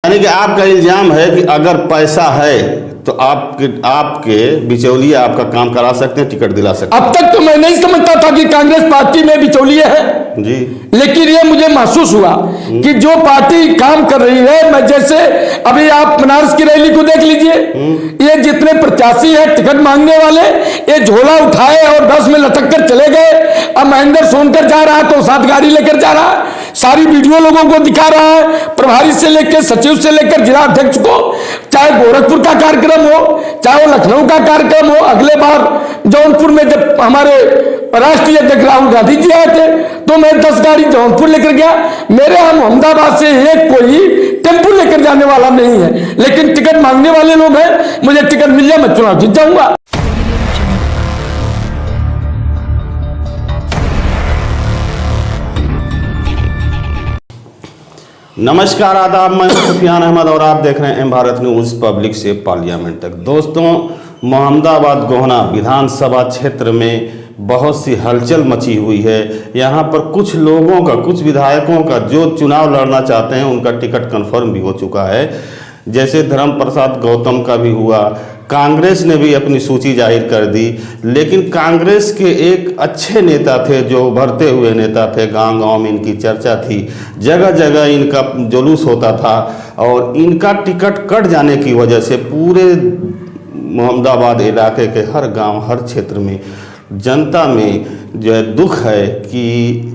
यानी कि आपका इल्जाम है कि अगर पैसा है तो आपके बिचौलिया आपका काम करा सकते हैं, टिकट दिला सकते हैं। अब तक तो मैं नहीं समझता था कि कांग्रेस पार्टी में बिचौलिए है जी, लेकिन ये मुझे महसूस हुआ कि जो पार्टी काम कर रही है, मैं जैसे अभी आप बनारस की रैली को देख लीजिए, ये जितने प्रत्याशी हैं टिकट मांगने वाले, ये झोला उठाए और बस में लटक कर चले गए। अब महेंद्र सोनकर जा रहा है तो साथ गाड़ी लेकर जा रहा है, सारी वीडियो लोगों को दिखा रहा है, प्रभारी से लेकर सचिव से लेकर जिला अध्यक्ष को, चाहे गोरखपुर का कार्यक्रम हो चाहे वो लखनऊ का कार्यक्रम हो। अगले बार जौनपुर में जब हमारे राष्ट्रीय अध्यक्ष राहुल गांधी जी आए थे तो मैं 10 गाड़ी जौनपुर लेकर गया। मेरे यहाँ मोहम्मदाबाद से एक कोई टेम्पो लेकर जाने वाला नहीं है, लेकिन टिकट मांगने वाले लोग हैं। मुझे टिकट मिल जाए मैं चुनाव जीत जाऊंगा। नमस्कार, आदाब, मैं सुफियान अहमद और आप देख रहे हैं एम भारत न्यूज़ पब्लिक से पार्लियामेंट तक। दोस्तों, मोहम्मदाबाद गोहना विधानसभा क्षेत्र में बहुत सी हलचल मची हुई है। यहाँ पर कुछ लोगों का, कुछ विधायकों का जो चुनाव लड़ना चाहते हैं उनका टिकट कंफर्म भी हो चुका है। जैसे धर्म प्रसाद गौतम का भी हुआ, कांग्रेस ने भी अपनी सूची जाहिर कर दी। लेकिन कांग्रेस के एक अच्छे नेता थे, जो उभरते हुए नेता थे, गांव-गांव में इनकी चर्चा थी, जगह जगह इनका जुलूस होता था और इनका टिकट कट जाने की वजह से पूरे मोहम्मदाबाद इलाके के हर गांव, हर क्षेत्र में जनता में जो है दुख है कि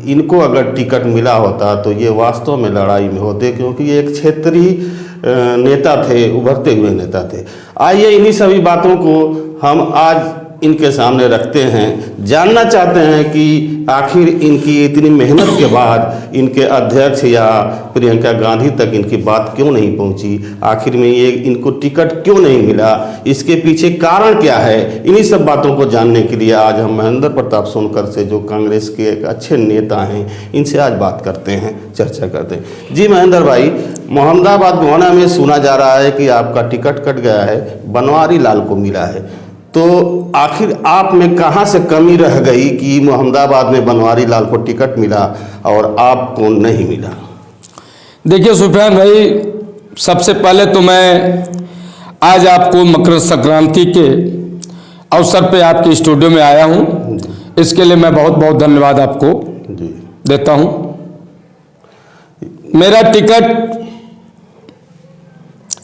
इनको अगर टिकट मिला होता तो ये वास्तव में लड़ाई में होते, क्योंकि ये एक क्षेत्रीय नेता थे, उभरते हुए नेता थे। आइए इन्हीं सभी बातों को हम आज इनके सामने रखते हैं, जानना चाहते हैं कि आखिर इनकी इतनी मेहनत के बाद इनके अध्यक्ष या प्रियंका गांधी तक इनकी बात क्यों नहीं पहुंची, आखिर में ये इनको टिकट क्यों नहीं मिला, इसके पीछे कारण क्या है। इन्हीं सब बातों को जानने के लिए आज हम महेंद्र प्रताप सोनकर से, जो कांग्रेस के एक अच्छे नेता हैं, इनसे आज बात करते हैं, चर्चा करते हैं। जी महेंद्र भाई, मोहम्मदाबाद गोहना में सुना जा रहा है कि आपका टिकट कट गया है, बनवारी लाल को मिला है, तो आखिर आप में कहाँ से कमी रह गई कि मोहम्मदाबाद में बनवारी लाल को टिकट मिला और आपको नहीं मिला? देखिए सुफियान भाई, सबसे पहले तो मैं आज आपको मकर संक्रांति के अवसर पे आपके स्टूडियो में आया हूँ, इसके लिए मैं बहुत बहुत धन्यवाद आपको देता हूँ। मेरा टिकट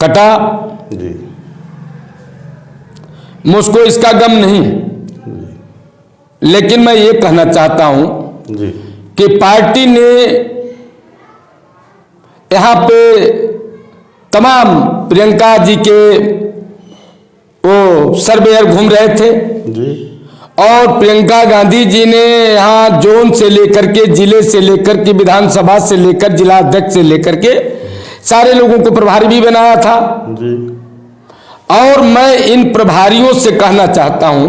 कटा जी, मुझको इसका गम नहीं, लेकिन मैं ये कहना चाहता हूं कि पार्टी ने यहाँ पे तमाम प्रियंका जी के वो सर्वेयर घूम रहे थे जी, और प्रियंका गांधी जी ने यहाँ जोन से लेकर के, जिले से लेकर के, विधानसभा से लेकर जिला अध्यक्ष से लेकर के सारे लोगों को प्रभारी भी बनाया था जी। और मैं इन प्रभारियों से कहना चाहता हूं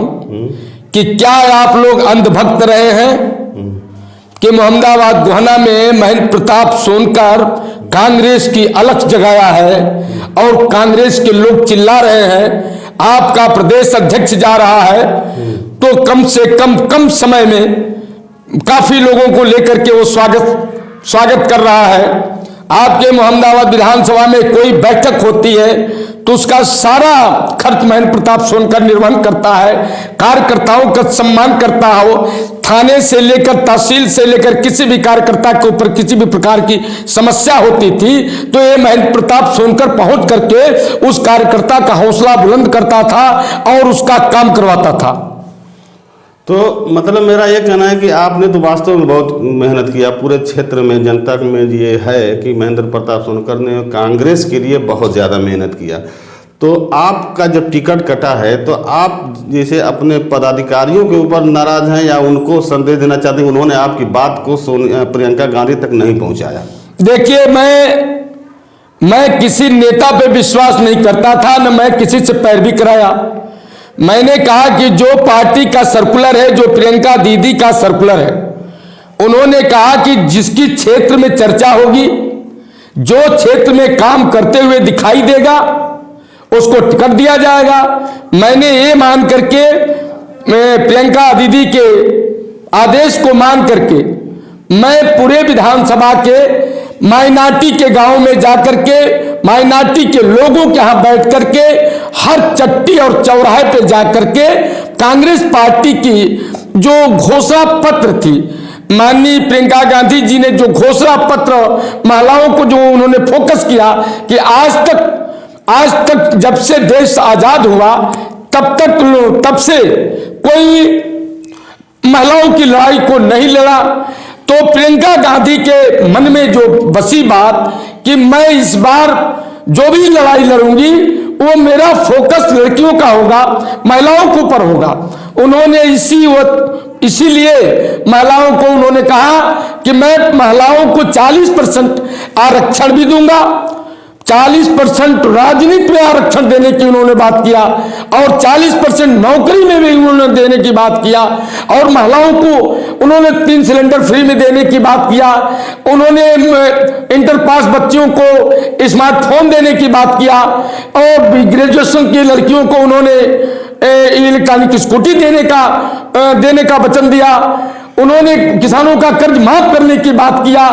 कि क्या आप लोग अंधभक्त रहे हैं कि मोहम्मदाबाद गोहना में महेंद्र प्रताप सोनकर कांग्रेस की अलख जगाया है और कांग्रेस के लोग चिल्ला रहे हैं, आपका प्रदेश अध्यक्ष जा रहा है, तो कम से कम समय में काफी लोगों को लेकर के वो स्वागत कर रहा है। आपके मोहम्मदाबाद विधानसभा में कोई बैठक होती है तो उसका सारा खर्च महेंद्र प्रताप सोनकर निर्वहन करता है, कार्यकर्ताओं का सम्मान करता हो, थाने से लेकर तहसील से लेकर किसी भी कार्यकर्ता के ऊपर किसी भी प्रकार की समस्या होती थी तो ये महेंद्र प्रताप सोनकर पहुंच करके उस कार्यकर्ता का हौसला बुलंद करता था और उसका काम करवाता था। तो मतलब मेरा ये कहना है कि आपने तो वास्तव में बहुत मेहनत किया, पूरे क्षेत्र में जनता में ये है कि महेंद्र प्रताप सोनकर ने कांग्रेस के लिए बहुत ज़्यादा मेहनत किया। तो आपका जब टिकट कटा है तो आप जैसे अपने पदाधिकारियों के ऊपर नाराज हैं या उनको संदेश देना चाहते हैं, उन्होंने आपकी बात को प्रियंका गांधी तक नहीं पहुँचाया? देखिए, मैं किसी नेता पे विश्वास नहीं करता था, न मैं किसी से पैरवी कराया। मैंने कहा कि जो पार्टी का सर्कुलर है, जो प्रियंका दीदी का सर्कुलर है, उन्होंने कहा कि जिसकी क्षेत्र में चर्चा होगी, जो क्षेत्र में काम करते हुए दिखाई देगा, उसको टिकट दिया जाएगा। मैंने ये मान करके, प्रियंका दीदी के आदेश को मान करके, मैं पूरे विधानसभा के माइनॉरिटी के गांव में जाकर के, माइनॉरिटी के लोगों के यहां बैठ करके, हर चट्टी और चौराहे पे जाकर के कांग्रेस पार्टी की जो घोषणा पत्र थी, माननीय प्रियंका गांधी जी ने जो घोषणा पत्र महिलाओं को जो उन्होंने फोकस किया कि आज तक जब से देश आजाद हुआ तब से कोई महिलाओं की लड़ाई को नहीं लड़ा। तो प्रियंका गांधी के मन में जो बसी बात कि मैं इस बार जो भी लड़ाई लड़ूंगी वो मेरा फोकस लड़कियों का होगा, महिलाओं के ऊपर होगा। उन्होंने इसीलिए महिलाओं को उन्होंने कहा कि मैं महिलाओं को 40% आरक्षण भी दूंगा, 40% राजनीति में आरक्षण देने की उन्होंने बात किया और 40% नौकरी में भी उन्होंने देने की बात किया और महिलाओं को उन्होंने 3 सिलेंडर फ्री में देने की बात किया। उन्होंने इंटर पास बच्चियों को स्मार्टफोन देने की बात किया और ग्रेजुएशन की लड़कियों को उन्होंने इलेक्ट्रॉनिक स्कूटी देने का वचन दिया। उन्होंने किसानों का कर्ज माफ करने की बात किया,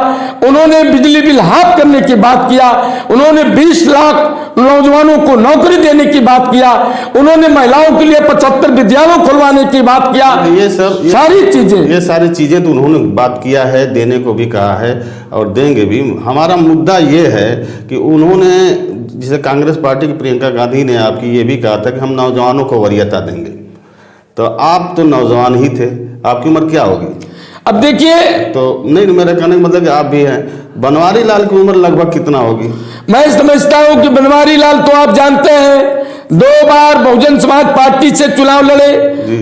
उन्होंने बिजली बिल हाफ करने की बात किया, उन्होंने 20 लाख नौजवानों को नौकरी देने की बात किया, उन्होंने महिलाओं के लिए 75 विद्यालय खुलवाने की बात किया। ये सारी चीजें तो उन्होंने बात किया है, देने को भी कहा है और देंगे भी। हमारा मुद्दा ये है कि उन्होंने, जैसे कांग्रेस पार्टी की प्रियंका गांधी ने आपकी ये भी कहा था कि हम नौजवानों को वरीयता देंगे, तो आप तो नौजवान ही थे, आपकी उम्र क्या होगी? अब देखिए, तो नहीं, मेरा कहने का मतलब कि आप भी हैं। बनवारी लाल की उम्र लगभग कितना होगी? मैं समझता हूं कि बनवारी लाल तो आप जानते हैं 2 बार बहुजन समाज पार्टी से चुनाव लड़े,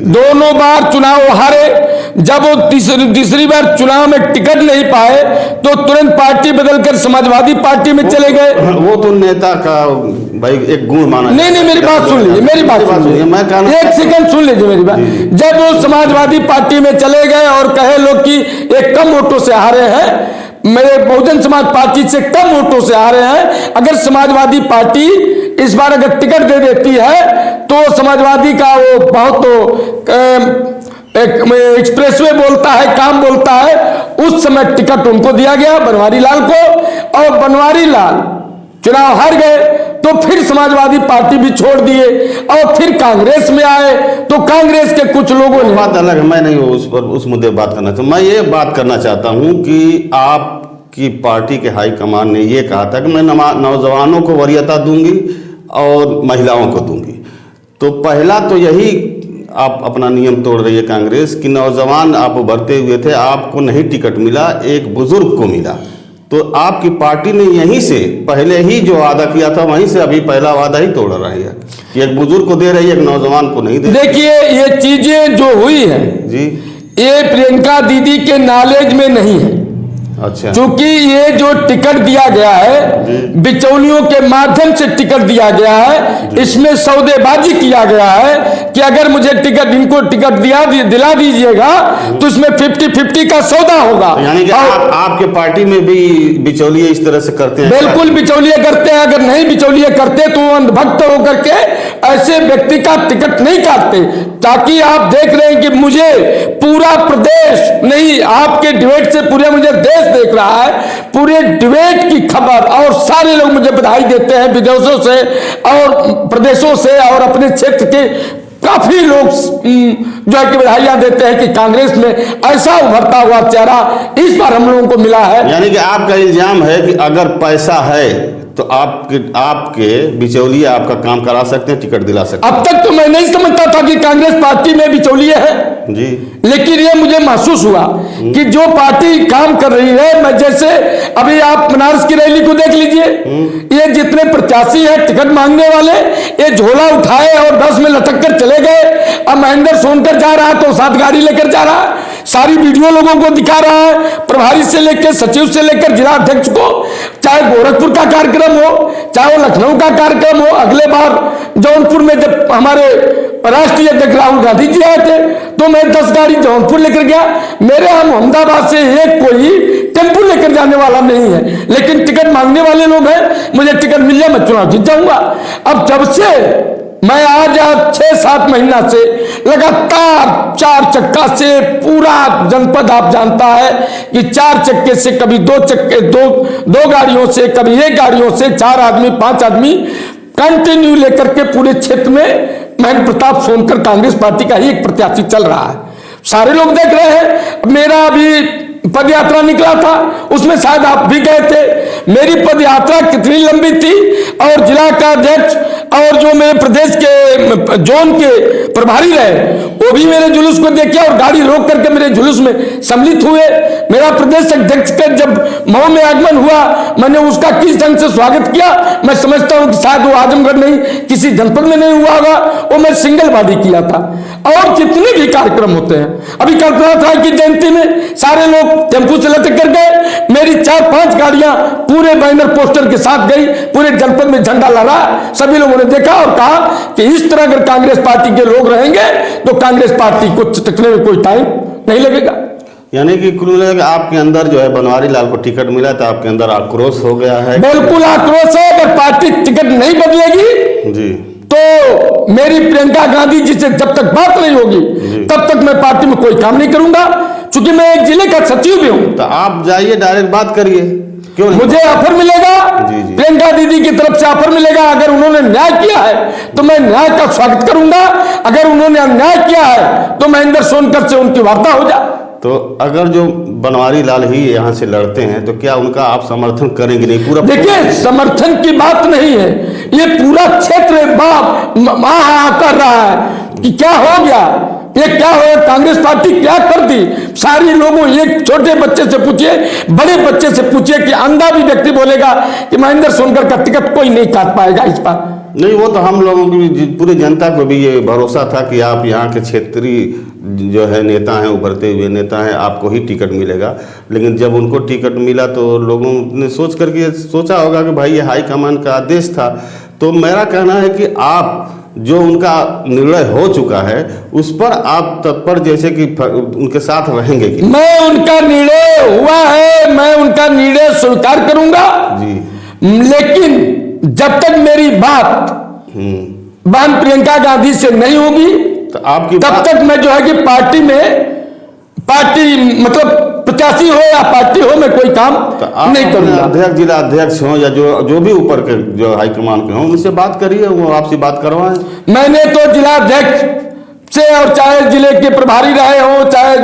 दोनों बार चुनाव हारे। जब वो तीसरी बार चुनाव में टिकट नहीं पाए तो तुरंत पार्टी बदलकर समाजवादी पार्टी में चले गए। वो तो नेता का भाई एक गुण माना। नहीं, मेरी बात सुन लीजिए, मेरी बात सुनिए, मैं एक सेकंड सुन लीजिए मेरी बात। जब वो समाजवादी पार्टी में चले गए और कहे लोग कि एक कम वोटों से हारे हैं, मेरे बहुजन समाज पार्टी से कम वोटों से हारे हैं, अगर समाजवादी पार्टी इस बार अगर टिकट दे देती है तो समाजवादी का वो बहुत एक्सप्रेसवे बोलता है, काम बोलता है, उस समय टिकट उनको दिया गया बनवारी लाल को, और बनवारी लाल चुनाव हार गए तो फिर समाजवादी पार्टी भी छोड़ दिए और फिर कांग्रेस में आए। तो कांग्रेस के कुछ लोगों ने, बात अलग है, मैं नहीं उस मुद्दे बात करना चाहता। मैं ये बात करना चाहता हूं कि आपकी पार्टी के हाईकमान ने ये कहा था कि मैं नौजवानों को वरीयता दूंगी और महिलाओं को दूंगी। तो पहला तो यही आप अपना नियम तोड़ रही है कांग्रेस कि नौजवान आप उभरते हुए थे, आपको नहीं टिकट मिला, एक बुजुर्ग को मिला। तो आपकी पार्टी ने यहीं से पहले ही जो वादा किया था वहीं से अभी पहला वादा ही तोड़ रही है कि एक बुजुर्ग को दे रही है, एक नौजवान को नहीं दे। देखिए, ये चीजें जो हुई है जी, ये प्रियंका दीदी के नॉलेज में नहीं है। अच्छा, क्योंकि ये जो टिकट दिया गया है बिचौलियों के माध्यम से टिकट दिया गया है, इसमें सौदेबाजी किया गया है कि अगर मुझे टिकट, इनको टिकट दिला दीजिएगा तो इसमें 50-50 का सौदा होगा। यानी कि आपके पार्टी में भी बिचौलिए इस तरह से करते हैं? बिल्कुल बिचौलिए करते हैं। अगर नहीं बिचौलिए करते तो अंधभक्त होकर के ऐसे व्यक्ति का टिकट नहीं काटते। ताकि आप देख रहे हैं कि मुझे पूरा प्रदेश नहीं, आपके डिबेट से पूरे मुझे देश देख रहा है, पूरे डिबेट की खबर, और सारे लोग मुझे बधाई देते हैं विदेशों से और प्रदेशों से और अपने क्षेत्र के काफी लोग जो है कि बधाइयां देते हैं कि कांग्रेस में ऐसा उभरता हुआ चेहरा इस बार हम लोगों को मिला है। यानी कि आपका इल्जाम है कि अगर पैसा है तो आपके बिचौलिए आपका काम करा सकते हैं, टिकट दिला सकते हैं। अब तक तो मैं नहीं समझता था कि कांग्रेस पार्टी में बिचौलिए है जी, लेकिन ये मुझे महसूस हुआ कि जो पार्टी काम कर रही है, मैं जैसे अभी आप बनारस की रैली को देख लीजिए, ये जितने प्रत्याशी हैं टिकट मांगने वाले, ये झोला उठाए और 10 में लटक कर चले गए। अब महेंद्र सोनकर जा रहा है तो 7 गाड़ी लेकर जा रहा है, सारी वीडियो लोगों को दिखा रहा है, प्रभारी से लेकर सचिव से लेकर जिला अध्यक्ष को, चाहे गोरखपुर का कार्यक्रम हो, चाहे वो लखनऊ का कार्यक्रम हो। अगले बार जौनपुर में जब हमारे राष्ट्रीय अध्यक्ष राहुल गांधी जी आए थे तो मैं 10 गाड़ी जौनपुर लेकर गया। मेरे हम अहमदाबाद से एक कोई टेम्पो लेकर जाने वाला नहीं है, लेकिन टिकट मांगने वाले लोग हैं, मुझे टिकट मिल जाए मैं चुनाव जीत जाऊंगा। अब जब से मैं आज 6-7 महीना से लगातार 4 चक्का से पूरा जनपद आप जानता है कि 4 चक्के से कभी 2 चक्के, दो गाड़ियों से, कभी 1 गाड़ियों से 4 आदमी 5 आदमी कंटिन्यू लेकर के पूरे क्षेत्र में महेंद्र प्रताप सोनकर कांग्रेस पार्टी का ही एक प्रत्याशी चल रहा है। सारे लोग देख रहे हैं। मेरा अभी पद यात्रा निकला था, उसमें शायद आप भी गए थे। मेरी पद यात्रा कितनी लंबी थी और जिला का अध्यक्ष और जो मेरे प्रदेश के जोन के प्रभारी रहे वो भी मेरे जुलूस को देखे और गाड़ी रोक करके मेरे जुलूस में सम्मिलित हुए। मेरा प्रदेश अध्यक्ष का जब मऊ में आगमन हुआ, मैंने उसका किस ढंग से स्वागत किया, मैं समझता हूं कि शायद वो आजमगढ़ नहीं, किसी जनपद में नहीं हुआ होगा, वो मैं सिंगल बॉडी किया था। और जितने भी कार्यक्रम होते हैं, अभी कल्पना था कि जयंती में सारे लोग टेम्पू से लटक कर गए, मेरी 4-5 गाड़ियां पूरे बैनर पोस्टर के साथ गई, पूरे जनपद में झंडा लहरा, सभी लोगों ने देखा और कहा कि इस तरह अगर कांग्रेस पार्टी के लोग रहेंगे तो कांग्रेस पार्टी को चिटकने में कोई टाइम नहीं लगेगा। यानी कि कुल मिला के आपके अंदर जो है बनवारी लाल को टिकट मिला तो आपके अंदर आक्रोश हो गया है। बिल्कुल आक्रोश है। अगर पार्टी टिकट नहीं बदलेगी जी तो मेरी प्रियंका गांधी जी से जब तक बात नहीं होगी तब तक मैं पार्टी में कोई काम नहीं करूंगा, क्योंकि मैं एक जिले का सचिव भी हूं। तो आप जाइए, डायरेक्ट बात करिए, क्यों नहीं? मुझे ऑफर मिलेगा, प्रियंका दीदी की तरफ से ऑफर मिलेगा। अगर उन्होंने न्याय किया है तो मैं न्याय का स्वागत करूंगा, अगर उन्होंने अन्याय किया है तो महेंद्र सोनकर से उनकी वार्ता हो जाए। तो अगर जो बनवारी लाल ही यहाँ से लड़ते हैं तो क्या उनका आप समर्थन करेंगे? नहीं पूरा देखिए, समर्थन की बात नहीं है, ये पूरा क्षेत्र कर रहा है कि क्या हो गया, ये क्या हो, कांग्रेस पार्टी क्या कर दी। सारी लोगों, एक छोटे बच्चे से पूछिए, बड़े बच्चे से पूछिए कि अंधा भी व्यक्ति बोलेगा कि महेंद्र सोनकर का टिकट कोई नहीं काट पाएगा इस बार। नहीं, वो तो हम लोगों की पूरी जनता को भी ये भरोसा था कि आप यहाँ के क्षेत्रीय जो है नेता हैं, उभरते हुए नेता हैं, आपको ही टिकट मिलेगा। लेकिन जब उनको टिकट मिला तो लोगों ने सोचा होगा कि भाई ये हाईकमान का आदेश था। तो मेरा कहना है कि आप जो उनका निर्णय हो चुका है उस पर आप तत्पर जैसे कि उनके साथ रहेंगे कि? मैं उनका निर्णय हुआ है, मैं उनका निर्णय स्वीकार करूंगा जी, लेकिन जब तक मेरी बात बहन प्रियंका गांधी से नहीं होगी तो आपकी तब तक मैं जो है कि पार्टी मतलब प्रत्याशी हो या पार्टी हो, मैं कोई काम तो नहीं करूंगा। अध्यक्ष, जिला अध्यक्ष हो या जो भी ऊपर के जो हाईकमान के हों, उनसे बात करिए, वो आपसे बात करवाएं। मैंने तो जिला अध्यक्ष से, और चाहे जिले के प्रभारी रहे हो, चाहे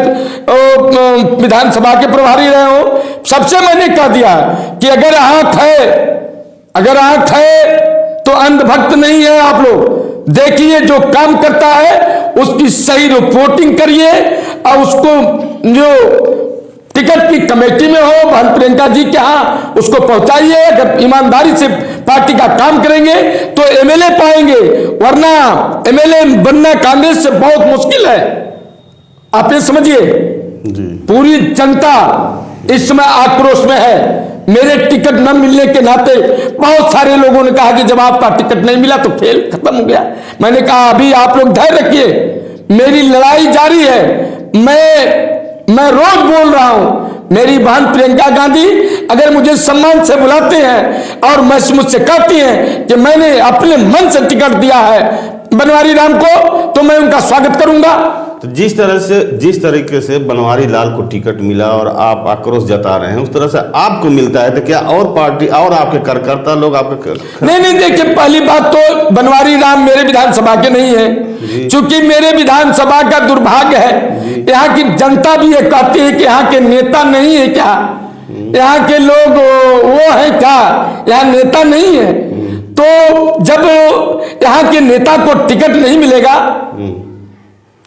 विधानसभा के प्रभारी रहे हो, सबसे मैंने कह दिया कि अगर आंख है तो अंधभक्त नहीं है। आप लोग देखिए, जो काम करता है उसकी सही रिपोर्टिंग करिए और उसको जो टिकट की कमेटी में हो बहन प्रियंका जी के यहाँ उसको पहुंचाइए। अगर ईमानदारी से पार्टी का काम करेंगे तो एमएलए पाएंगे, वरना एमएलए बनना कांग्रेस से बहुत मुश्किल है। आप ये समझिए, पूरी जनता इस समय आक्रोश में है। मेरे टिकट न मिलने के नाते बहुत सारे लोगों ने कहा कि जब आपका टिकट नहीं मिला तो खेल खत्म हो गया। मैंने कहा अभी आप लोग धैर्य रखिए, मेरी लड़ाई जारी है। मैं रोज बोल रहा हूं, मेरी बहन प्रियंका गांधी अगर मुझे सम्मान से बुलाते हैं और मुझसे कहती हैं कि मैंने अपने मन से टिकट दिया है बनवारी राम को, तो मैं उनका स्वागत करूंगा। तो जिस तरीके से बनवारी लाल को टिकट मिला और आप आक्रोश जता रहे हैं, उस तरह से आपको मिलता है तो क्या और पार्टी और आपके कार्यकर्ता लोग आपके नहीं देखिए, पहली बात तो बनवारी राम मेरे विधानसभा के नहीं है, क्योंकि मेरे विधानसभा का दुर्भाग्य है, यहाँ की जनता भी ये कहती है कि यहाँ के नेता नहीं है क्या, यहाँ के लोग वो है क्या, यहाँ नेता नहीं है। तो जब यहाँ के नेता को टिकट नहीं मिलेगा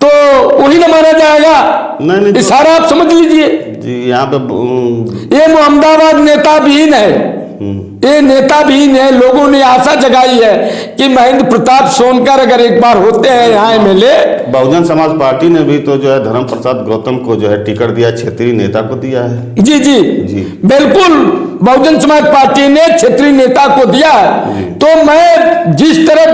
तो वही न माना जाएगा। नहीं, इशारा आप समझ लीजिए जी। यहाँ पे ये मोहम्मदाबाद नेता विहीन है, ये नेता विहीन है। लोगों ने आशा जगाई है कि महेंद्र प्रताप सोनकर अगर एक बार होते हैं यहाँ एमएलए। बहुजन समाज पार्टी ने भी तो जो है धर्म प्रसाद गौतम को जो है टिकट दिया, क्षेत्रीय नेता को दिया है। जी बिल्कुल, बहुजन समाज पार्टी ने क्षेत्रीय नेता को दिया। तो मैं जिस तरह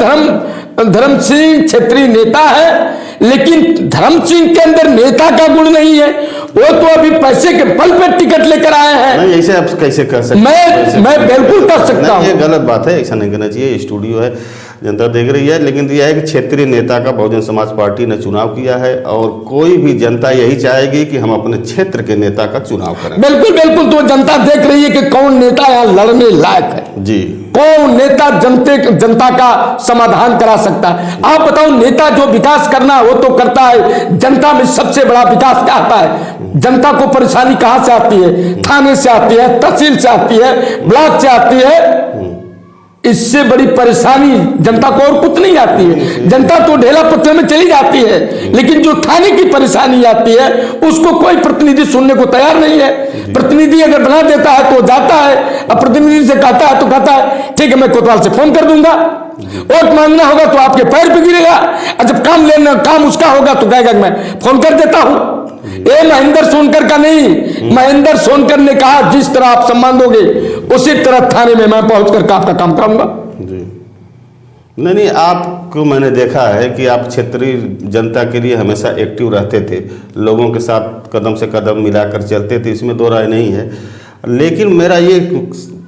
धर्म सिंह क्षेत्रीय नेता है, लेकिन धर्म सिंह के अंदर नेता का गुण नहीं है, वो तो अभी पैसे के बल पे टिकट लेकर आए हैं। नहीं, ऐसे आप कैसे कर सकते? मैं बिल्कुल कर सकता हूँ। ये गलत बात है, ऐसा नहीं करना चाहिए। स्टूडियो है, जनता देख रही है। लेकिन यह है कि क्षेत्रीय नेता का बहुजन समाज पार्टी ने चुनाव किया है और कोई भी जनता यही चाहेगी कि हम अपने क्षेत्र के नेता का चुनाव करें। बिल्कुल बिल्कुल, तो जनता देख रही है कि कौन नेता यहाँ लड़ने लायक है जी, कौन नेता जनता का समाधान करा सकता है। आप बताओ, नेता जो विकास करना है वो तो करता है, जनता में सबसे बड़ा विकास क्या आता है? जनता को परेशानी कहां से आती है? थाने से आती है, तहसील से आती है, ब्लॉक से आती है। इससे बड़ी परेशानी जनता को और कुछ नहीं आती है। जनता तो ढेला पत्थर में चली जाती है, लेकिन जो थाने की परेशानी आती है उसको कोई प्रतिनिधि सुनने को तैयार नहीं है। प्रतिनिधि अगर बना देता है तो जाता है, अब प्रतिनिधि से कहता है तो कहता है ठीक है मैं कोतवाल से फोन कर दूंगा, वोट मांगना होगा तो आपके पैर पे गिरेगा, और जब काम उसका होगा तो कहेगा मैं फोन कर देता हूं। ये महेंद्र सोनकर का नहीं, महेंद्र सोनकर ने कहा जिस तरह आप सम्मान दोगे उसी तरह थाने में मैं पहुंचकर आपका काम कराऊंगा। जी, नहीं, आपको मैंने देखा है कि आप क्षेत्रीय जनता के लिए हमेशा एक्टिव रहते थे, लोगों के साथ कदम से कदम मिलाकर चलते थे, इसमें दो राय नहीं है। लेकिन मेरा ये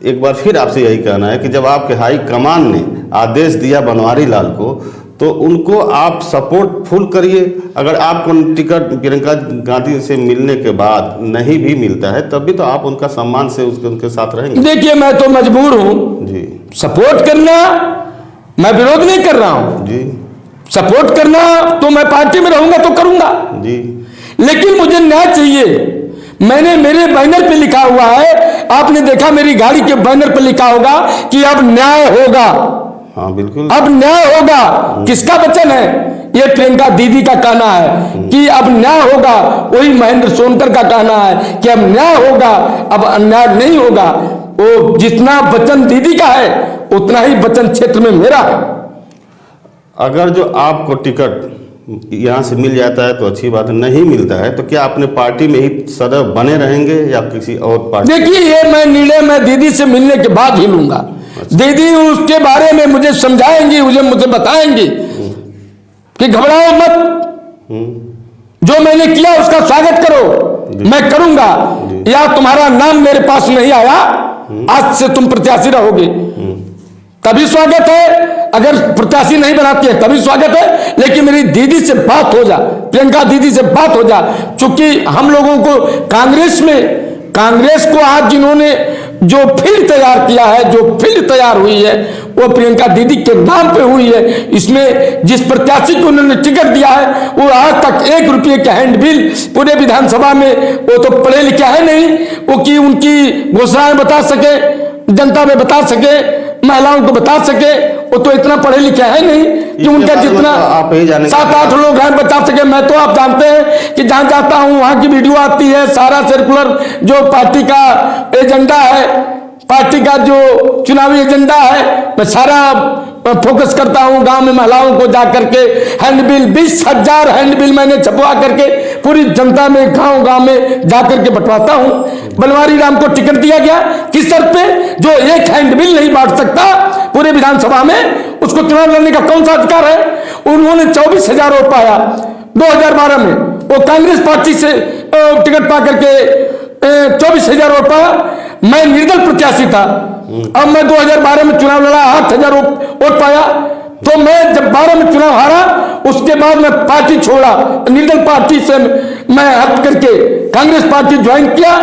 एक बार फिर आपसे यही कहना है कि जब आपके हाई कमान ने आदेश दिया बनवारी लाल को, तो उनको आप सपोर्ट फुल करिए। अगर आपको टिकट प्रियंका गांधी से मिलने के बाद नहीं भी मिलता है तब भी तो आप उनका सम्मान से उनके साथ रहेंगे। देखिए, मैं तो मजबूर हूं जी, सपोर्ट करना, मैं विरोध नहीं कर रहा हूं जी, सपोर्ट करना तो मैं पार्टी में रहूंगा तो करूंगा जी, लेकिन मुझे न्याय चाहिए। मैंने मेरे बैनर पे लिखा हुआ है, आपने देखा मेरी गाड़ी के बैनर पे लिखा होगा कि अब न्याय होगा। हाँ बिल्कुल, अब न्याय होगा। किसका वचन है? ये प्रियंका दीदी का कहना है कि अब न्याय होगा। वही महेंद्र सोनकर का कहना है कि अब न्याय होगा, अब अन्याय नहीं होगा। वो जितना वचन दीदी का है उतना ही वचन क्षेत्र में मेरा है। अगर जो आपको टिकट यहाँ से मिल जाता है तो अच्छी बात है, नहीं मिलता है तो क्या अपने पार्टी में ही सदैव बने रहेंगे या किसी और पार्टी? देखिए, ये मैं निर्णय मैं दीदी से मिलने के बाद ही लूंगा। दीदी उसके बारे में मुझे समझाएंगी, मुझे बताएंगी कि घबराओ मत, जो मैंने किया उसका स्वागत करो, मैं करूंगा। या तुम्हारा नाम मेरे पास नहीं आया, आज से तुम प्रत्याशी रहोगे, तभी स्वागत है। अगर प्रत्याशी नहीं बनाती है तभी स्वागत है। लेकिन मेरी दीदी से बात हो जा, प्रियंका दीदी से बात हो जा, क्योंकि हम लोगों को कांग्रेस को आज जिन्होंने जो फील्ड तैयार किया है, जो फील्ड तैयार हुई है वो प्रियंका दीदी के नाम पे हुई है। इसमें जिस प्रत्याशी को उन्होंने टिकट दिया है वो आज तक 1 रुपये का हैंडबिल पूरे विधानसभा में, वो तो पढ़े लिखे है नहीं, वो की उनकी घोषणाएं बता सके, जनता में बता सके, महिलाओं को बता सके, वो तो इतना पढ़े लिखे है नहीं कि उनका जितना 7-8 लोग हैं बता सके। मैं तो आप जानते हैं कि जहां जाता हूं वहां की वीडियो आती है, सारा सर्कुलर जो पार्टी का एजेंडा है, पार्टी का जो चुनावी एजेंडा है, मैं सारा फोकस करता हूं। गांव में महिलाओं को जाकर के हैंडबिल 20,000 हैंडबिल मैंने छपवा करके पूरी जनता में गांव में जाकर के बंटवाता हूं। बनवारी राम को टिकट दिया गया किस शर्त पे? जो एक हैंडबिल नहीं बांट सकता पूरे विधानसभा में, उसको चुनाव लड़ने का कौन सा अधिकार है? उन्होंने 24,000 वोट पाया 2012 में, वो कांग्रेस पार्टी से टिकट पा करके 24,000 वोट पाया। मैं निर्दल प्रत्याशी था, अब मैं 2012 में चुनाव लड़ा, 8,000 वोट पाया। तो मैं जब 12 में चुनाव हारा, उसके बाद मैं पार्टी छोड़ा, निर्दल पार्टी से मैं हट करके कांग्रेस पार्टी ज्वाइन किया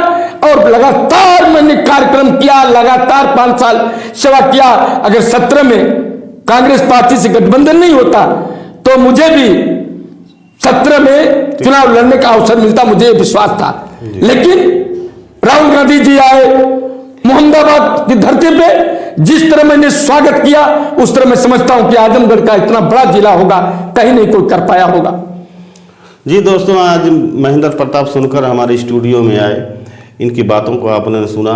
और लगातार मैंने कार्यक्रम किया, लगातार 5 साल सेवा किया। अगर 17 में कांग्रेस पार्टी से गठबंधन नहीं होता तो मुझे भी 17 में चुनाव लड़ने का अवसर मिलता, मुझे विश्वास था। लेकिन राहुल गांधी जी आए, मोहम्मदाबाद की धरती पे जिस तरह मैंने स्वागत किया, उस तरह मैं समझता हूं कि आजमगढ़ का इतना बड़ा जिला होगा कहीं नहीं कोई कर पाया होगा। जी दोस्तों, आज महेंद्र प्रताप सोनकर हमारे स्टूडियो में आए, इनकी बातों को आपने सुना।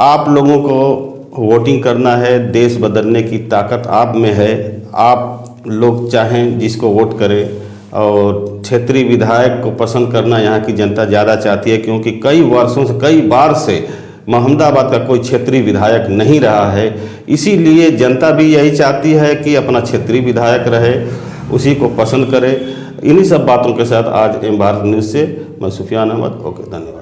आप लोगों को वोटिंग करना है, देश बदलने की ताकत आप में है। आप लोग चाहें जिसको वोट करें, और क्षेत्रीय विधायक को पसंद करना यहाँ की जनता ज़्यादा चाहती है, क्योंकि कई वर्षों से, कई बार से मोहम्मदाबाद का कोई क्षेत्रीय विधायक नहीं रहा है। इसीलिए जनता भी यही चाहती है कि अपना क्षेत्रीय विधायक रहे, उसी को पसंद करे। इन्हीं सब बातों के साथ आज एम भारत न्यूज़ से मैं सुफियान अहमद, ओके, धन्यवाद।